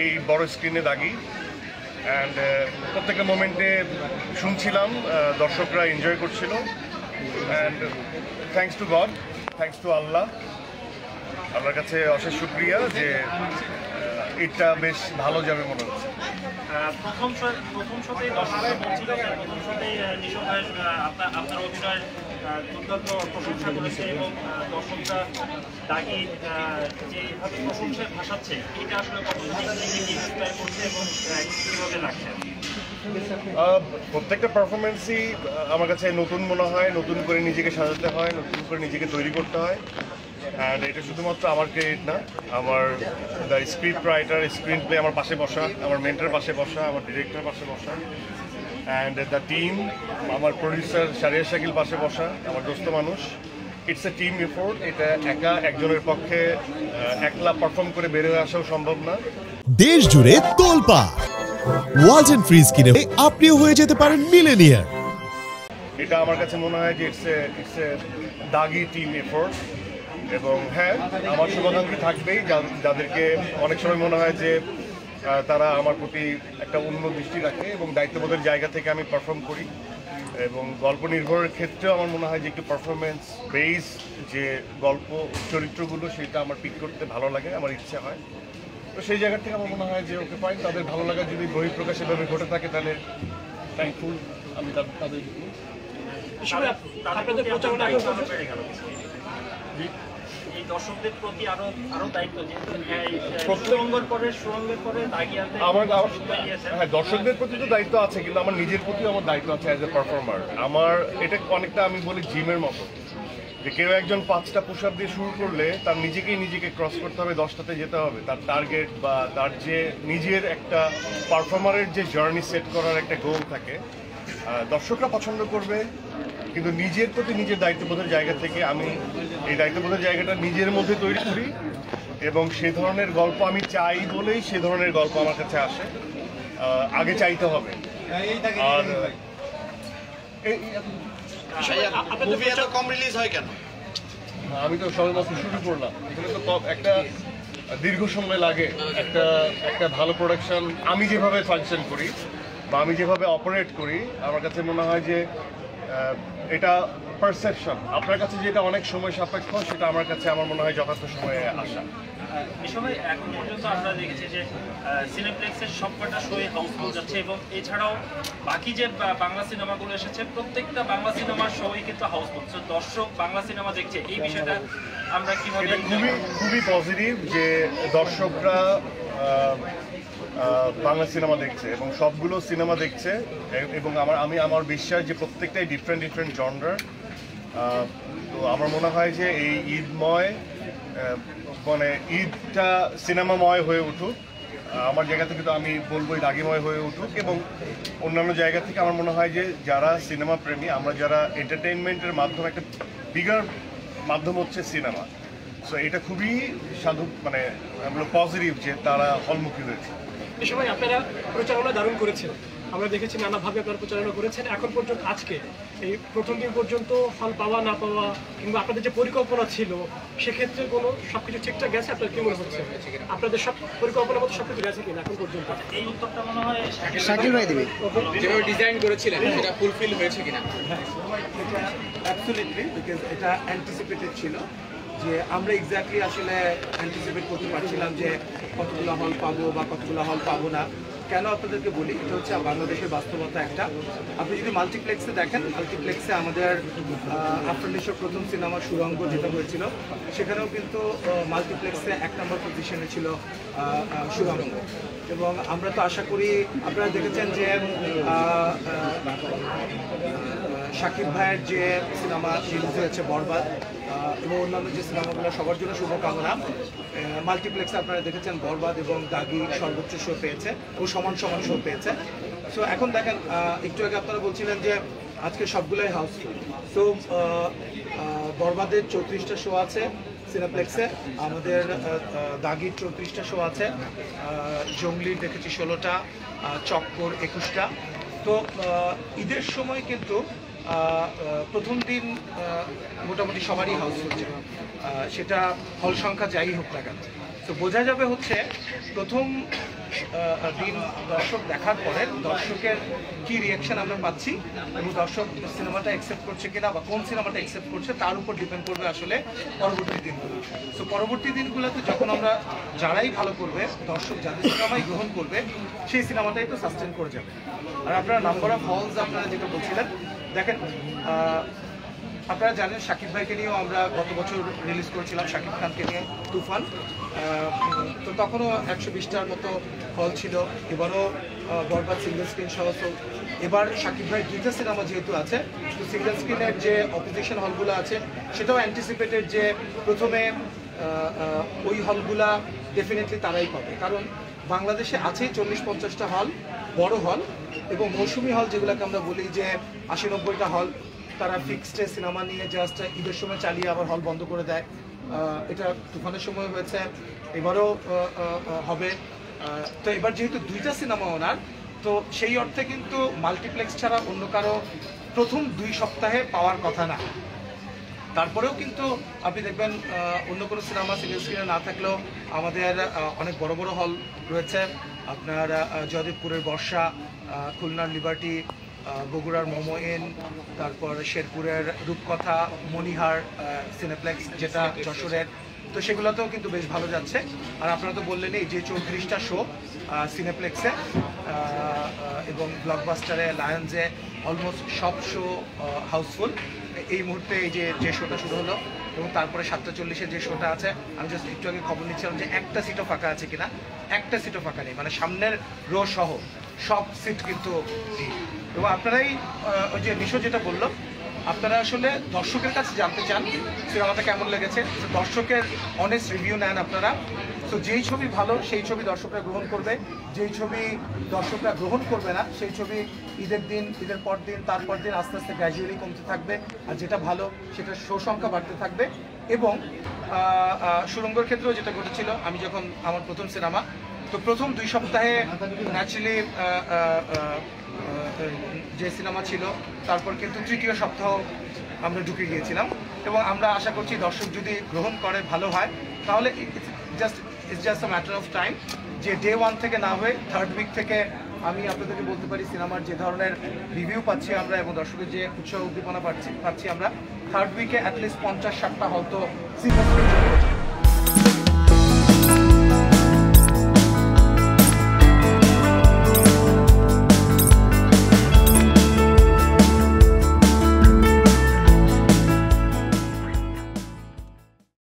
এই বড় স্ক্রিনে দাগি অ্যান্ড প্রত্যেকটা মোমেন্টে শুনছিলাম, দর্শকরা এনজয় করছিল and thanks to god, thanks to আল্লাহর কাছে অশেষ শুক্রিয়া যে এটা বেশ ভালো যাবে মনে হচ্ছে। প্রথম শোতেই দর্শকরা বলছিল, প্রথম শোতেই নিশো ভাই আপনার অভিনয়ের দুর্দান্ত প্রশংসা করেছে এবং দর্শকরা দাগি যেভাবে প্রশংসায় ভাসাচ্ছে এটা আসলে করছে এবং কীভাবে রাখছেন? প্রত্যেকটা পারফরমেন্সই আমার কাছে নতুন মনে হয়, নতুন করে নিজেকে সাজাতে হয়, নতুন করে নিজেকে তৈরি করতে হয়। অ্যান্ড এটা শুধুমাত্র আমার ক্রেডিট না, আমার the script writer, screen play আমার পাশে বসা, আমার মেন্টর পাশে বসা, আমার ডিরেক্টর পাশে বসা, অ্যান্ড দ্য টিম, আমার প্রডিউসার শারিয়া শাকিল পাশে বসা, আমার দোস্ত মানুষ। It's a team effort. এটা একা একজনের পক্ষে একলা পারফর্ম করে বের হয়ে আসাও সম্ভব না। দেশ জুড়ে তোলপা ওয়ালটন ফ্রিজ কিনে আপনিও হয়ে যেতে পারেন মিলেনিয়ার। এটা আমার কাছে মনে হয় যে it's a Dagi team effort. এবং হ্যাঁ, আমার শুভাকাঙ্ক্ষী থাকবেই যাদেরকে অনেক সময় মনে হয় যে তারা আমার প্রতি একটা অন্য দৃষ্টি রাখে এবং দায়িত্ববোধের জায়গা থেকে আমি পারফর্ম করি। এবং গল্প নির্ভরের ক্ষেত্রেও আমার মনে হয় যে একটু পারফরমেন্স বেস যে গল্প চরিত্রগুলো সেটা আমার পিক করতে ভালো লাগে, আমার ইচ্ছে হয়। তো সেই জায়গা থেকে আমার মনে হয় যে ওকে ফাইন, তাদের ভালো লাগা যদি বহিঃপ্রকাশ এভাবে ঘটে থাকে তাহলে থ্যাঙ্কফুল আমি তাদের। এই দর্শকদের প্রতি আরো দায়িত্ব, হ্যাঁ, দর্শকদের প্রতি তো দায়িত্ব আছে, কিন্তু আমার নিজের প্রতিও আমার দায়িত্ব আছে অ্যাজ এ পারফর্মার। আমার এটা অনেকটা আমি বলি জিমের মতো, যে কেউ একজন 5টা পুশ আপ দিয়ে শুরু করলে তার নিজেকে ক্রস করতে হবে, 10টাতে যেতে হবে। তার টার্গেট বা তার যে নিজের একটা পারফর্মারের যে জার্নি সেট করার একটা গোল থাকে, দর্শকরা পছন্দ করবে, কিন্তু নিজের প্রতি নিজের দায়িত্ববোধের জায়গা থেকে আমি এই দায়িত্ববোধের জায়গাটা নিজের মধ্যে তৈরি করি এবং সে ধরনের গল্প আমি চাই বলেই সে ধরনের গল্প আমার কাছে আসে। আগে চাইতে হবে। আর কম রিলিজ হয় কেন? আমি তো সবেমাত্র শুরু করলাম, এখানে তো একটা দীর্ঘ সময় লাগে। একটা ভালো প্রোডাকশন আমি যেভাবে ফাংশন করি বা আমি যেভাবে অপারেট করি, আমার কাছে মনে হয় যে এটা পারসেপশন। আপনার কাছে যেটা অনেক সময় সাপেক্ষ, সেটা আমার কাছে আমার মনে হয় যথার্থ সময়ে আসা। এই সময় এখন পর্যন্ত আমরা দেখেছি যে সিনেপ্লেক্সের সবকটা শোয়ে হাউসফুল যাচ্ছে এবং এছাড়াও বাকি যে বাংলা সিনেমাগুলো এসেছে প্রত্যেকটা বাংলা সিনেমার শোই কিন্তু হাউসফুল। তো দর্শক বাংলা সিনেমা দেখছে, এই বিষয়টা আমরা কিভাবে? খুবই পজিটিভ যে দর্শকরা বাংলা সিনেমা দেখছে এবং সবগুলো সিনেমা দেখছে এবং আমার বিশ্বাস যে প্রত্যেকটাই ডিফারেন্ট জনরার। তো আমার মনে হয় যে এই ঈদময় মানে ঈদটা সিনেমাময় হয়ে উঠুক। আমার জায়গা থেকে তো আমি বলবো দাগিময় হয়ে উঠুক, এবং অন্যান্য জায়গা থেকে আমার মনে হয় যে যারা সিনেমা প্রেমী, আমরা যারা এন্টারটেইনমেন্টের মাধ্যমে একটা বিগার মাধ্যম হচ্ছে সিনেমা, সো এটা খুবই মানে পজিটিভ যে তারা হলমুখী হয়েছে। এ সময় আপনারা প্রচারণা দারুণ করেছেন, আমরা দেখেছি নানাভাবে আপনারা প্রচারণা করেছেন। এখন পর্যন্ত আজকে এই প্রথম দিন পর্যন্ত হল পাওয়া না পাওয়া কিংবা আপনাদের যে পরিকল্পনা ছিল সেক্ষেত্রে কোনো সবকিছু ঠিকঠাক গেছে? আপনার কি মনে হচ্ছে আপনাদের সব পরিকল্পনা মতো সবকিছু গেছে কিনা এখন পর্যন্ত? এই উত্তরটা মনে হয় শাকিল ভাই দেবে। যেভাবে ডিজাইন করেছিলেন সেটা ফুলফিল হয়েছে কিনা? অ্যাবসলিউটলি, বিকজ এটা অ্যান্টিসিপেটেড ছিল যে আমরা এক্স্যাক্টলি আসলে অ্যান্টিসিপেট করতে পারছিলাম যে কতগুলো হল পাবো বা কতগুলো হল পাবো না। কেন আপনাদেরকে বলি, এটা হচ্ছে বাংলাদেশের বাস্তবতা একটা। আপনি যদি মাল্টিপ্লেক্সে দেখেন, মাল্টিপ্লেক্সে আমাদের আফরান প্রথম সিনেমা সুরঙ্গ যেটা হয়েছিল, সেখানেও কিন্তু মাল্টিপ্লেক্সে 1 নম্বর পজিশনে ছিল সুরঙ্গ। এবং আমরা তো আশা করি, আপনারা দেখেছেন যে শাকিব ভাইয়ের যে সিনেমা রিলিজ হয়েছে বরবাদ এবং অন্যান্য যে সিনেমাগুলো, সবার জন্য শুভকামনা। মাল্টিপ্লেক্সে আপনারা দেখেছেন বরবাদ এবং দাগি সর্বোচ্চ শো পেয়েছে ও সমান শো পেয়েছে। সো এখন দেখেন, একটু আগে আপনারা বলছিলেন যে আজকে সবগুলোই হাউসফুল। সো বরবাদের 34টা শো আছে সিনেপ্লেক্সে, আমাদের দাগির 34টা শো আছে, জঙ্গলির দেখেছি 16টা, চক্কর 21টা। তো ঈদের সময় কিন্তু প্রথম দিন মোটামুটি সবারই হাউসফুল ছিল, সেটা হল সংখ্যা যাই হোক না কেন। তো বোঝা যাবে হচ্ছে প্রথম দিন দর্শক দেখার পরে দর্শকের কি রিয়াকশন আমরা পাচ্ছি এবং দর্শক সিনেমাটা অ্যাকসেপ্ট করছে কিনা বা কোন সিনেমাটা অ্যাকসেপ্ট করছে তার উপর ডিপেন্ড করবে আসলে পরবর্তী দিনগুলো। সো পরবর্তী দিনগুলোতে যখন আমরা যারাই ভালো করবে, দর্শক যাদের সিনেমাই গ্রহণ করবে, সেই সিনেমাটাই তো সাস্টেন করে যাবে। আর আপনারা নাম্বার অফ হলস আপনারা যেটা বলছিলেন, দেখেন আপনারা জানেন শাকিব ভাইকে নিয়েও আমরা গত বছর রিলিজ করেছিলাম, শাকিব খানকে নিয়ে তুফান। তো তখনও 120টার মতো হল ছিল। এবারও বরবাদ সিঙ্গেল স্ক্রিন সহ। এবার শাকিব ভাই দুইটা সিনেমা যেহেতু আছে, তো সিঙ্গেল স্ক্রিনের যে অপোজিশন হলগুলো আছে সেটাও অ্যান্টিসিপেটেড যে প্রথমে ওই হলগুলা ডেফিনেটলি তারাই পাবে, কারণ বাংলাদেশে আছেই 40-50টা হল, বড় হল, এবং মৌসুমি হল যেগুলোকে আমরা বলি যে 80-90টা হল, তারা ফিক্সড সিনেমা নিয়ে জাস্ট ঈদের সময় চালিয়ে আবার হল বন্ধ করে দেয়। এটা তুফানের সময় হয়েছে, এবারও হবে। তো এবার যেহেতু দুইটা সিনেমা ওনার, তো সেই অর্থে কিন্তু মাল্টিপ্লেক্স ছাড়া অন্য কারো প্রথম 2 সপ্তাহে পাওয়ার কথা না। তারপরেও কিন্তু আপনি দেখবেন অন্য কোনো সিনেমা সিঙ্গেল স্ক্রিনে না থাকলেও আমাদের অনেক বড় বড় হল রয়েছে। আপনার জয়দেবপুরের বর্ষা, খুলনার লিবার্টি, বগুড়ার মোমোইন, তারপর শেরপুরের রূপকথা, মণিহার সিনেপ্লেক্স যেটা যশোরের, তো সেগুলোতেও কিন্তু বেশ ভালো যাচ্ছে। আর আপনারা তো বললেনই যে 34টা শো সিনেপ্লেক্সে এবং ব্লকবাস্টারে, লায়ন্সে অলমোস্ট সব শো হাউসফুল। এই মুহূর্তে এই যে শোটা শুরু হলো এবং তারপরে 7:40-এ যে শোটা আছে, আমি জাস্ট একটু আগে খবর নিচ্ছিলাম যে একটা সিটও ফাঁকা আছে কিনা। একটা সিটও ফাঁকা নেই, মানে সামনের রো সহ সব সিট কিন্তু। এবং আপনারাই ওই যে নিশো যেটা বললো, আপনারা আসলে দর্শকের কাছে জানতে চান সিনেমাটা কেমন লেগেছে, দর্শকের অনেস্ট রিভিউ নেন আপনারা। তো যেই ছবি ভালো সেই ছবি দর্শকরা গ্রহণ করবে, যেই ছবি দর্শকরা গ্রহণ করবে না সেই ছবি ঈদের দিন, ঈদের পর দিন, তারপর দিন আস্তে আস্তে গ্র্যাজুয়ালি কমতে থাকবে। আর যেটা ভালো সেটা শো সংখ্যা বাড়তে থাকবে। এবং সুরঙ্গর ক্ষেত্রেও যেটা ঘটেছিল, আমি যখন আমার প্রথম সিনেমা, তো প্রথম 2 সপ্তাহে ন্যাচারালি যে সিনেমা ছিল, তারপর কিন্তু 3য় সপ্তাহ আমরা ঢুকে গিয়েছিলাম। এবং আমরা আশা করছি দর্শক যদি গ্রহণ করে, ভালো হয়, তাহলে it's just a matter of time, যে ডে 1 থেকে না হয়ে 3rd উইক থেকে আমি আপনাদেরকে বলতে পারি সিনেমার যে ধরনের রিভিউ পাচ্ছি আমরা এবং দর্শকের যে উৎসাহ উদ্দীপনা পাচ্ছি আমরা, 3rd উইকে অ্যাটলিস্ট 50-60টা হল তো সিনেমা